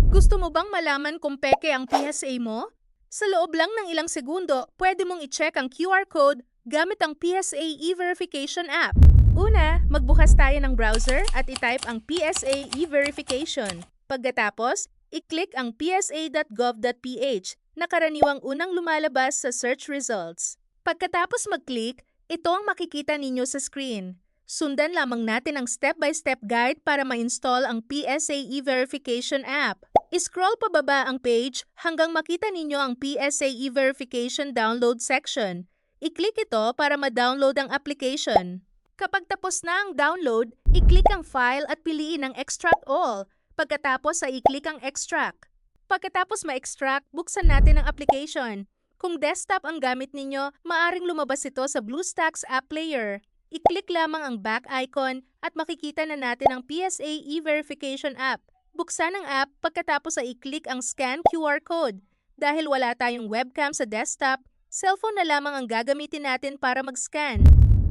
Gusto mo bang malaman kung peke ang PSA mo? Sa loob lang ng ilang segundo, pwede mong i-check ang QR code gamit ang PSA e-verification app. Una, magbukas tayo ng browser at i-type ang PSA e-verification. Pagkatapos, i-click ang psa.gov.ph na karaniwang unang lumalabas sa search results. Pagkatapos mag-click, ito ang makikita ninyo sa screen. Sundan lamang natin ang step-by-step guide para ma-install ang PSA e-verification app. I-scroll pababa ang page hanggang makita ninyo ang PSA e-verification download section. I-click ito para ma-download ang application. Kapag tapos na ang download, i-click ang file at piliin ang extract all. Pagkatapos ay i-click ang extract. Pagkatapos ma-extract, buksan natin ang application. Kung desktop ang gamit ninyo, maaring lumabas ito sa BlueStacks App Player. I-click lamang ang back icon at makikita na natin ang PSA e-verification app. Buksan ang app pagkatapos ay i-click ang scan QR code. Dahil wala tayong webcam sa desktop, cellphone na lamang ang gagamitin natin para mag-scan.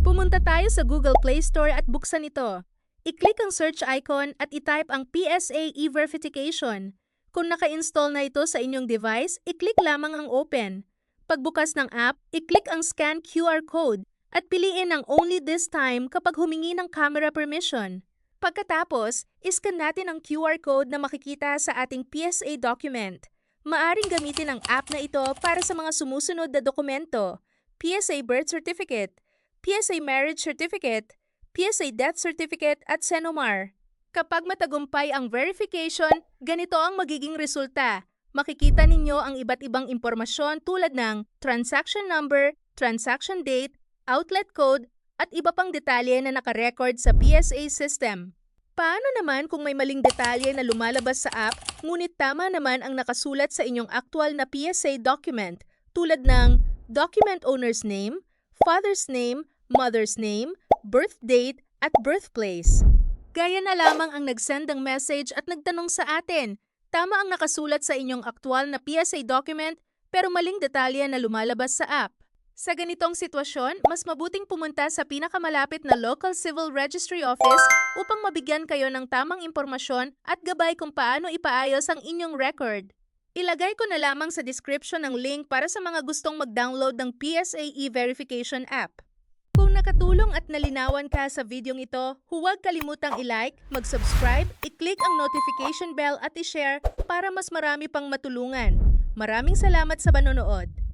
Pumunta tayo sa Google Play Store at buksan ito. I-click ang search icon at i-type ang PSA e-verification. Kung naka-install na ito sa inyong device, i-click lamang ang open. Pagbukas ng app, i-click ang scan QR code at piliin ang only this time kapag humingi ng camera permission. Pagkatapos, iscan natin ang QR code na makikita sa ating PSA document. Maaring gamitin ang app na ito para sa mga sumusunod na dokumento: PSA Birth Certificate, PSA Marriage Certificate, PSA Death Certificate at Senomar. Kapag matagumpay ang verification, ganito ang magiging resulta. Makikita ninyo ang iba't ibang impormasyon tulad ng transaction number, transaction date, outlet code, at iba pang detalye na nakarecord sa PSA system. Paano naman kung may maling detalye na lumalabas sa app, ngunit tama naman ang nakasulat sa inyong aktual na PSA document tulad ng document owner's name, father's name, mother's name, birth date, at birthplace? Gaya na lamang ang nag-send ng message at nagtanong sa atin. Tama ang nakasulat sa inyong aktual na PSA document pero maling detalye na lumalabas sa app. Sa ganitong sitwasyon, mas mabuting pumunta sa pinakamalapit na local civil registry office upang mabigyan kayo ng tamang impormasyon at gabay kung paano ipaayos ang inyong record. Ilagay ko na lamang sa description ang link para sa mga gustong mag-download ng PSA e-verification app. Kung nakatulong at nalinawan ka sa videong ito, huwag kalimutang i-like, mag-subscribe, i-click ang notification bell at i-share para mas marami pang matulungan. Maraming salamat sa panonood!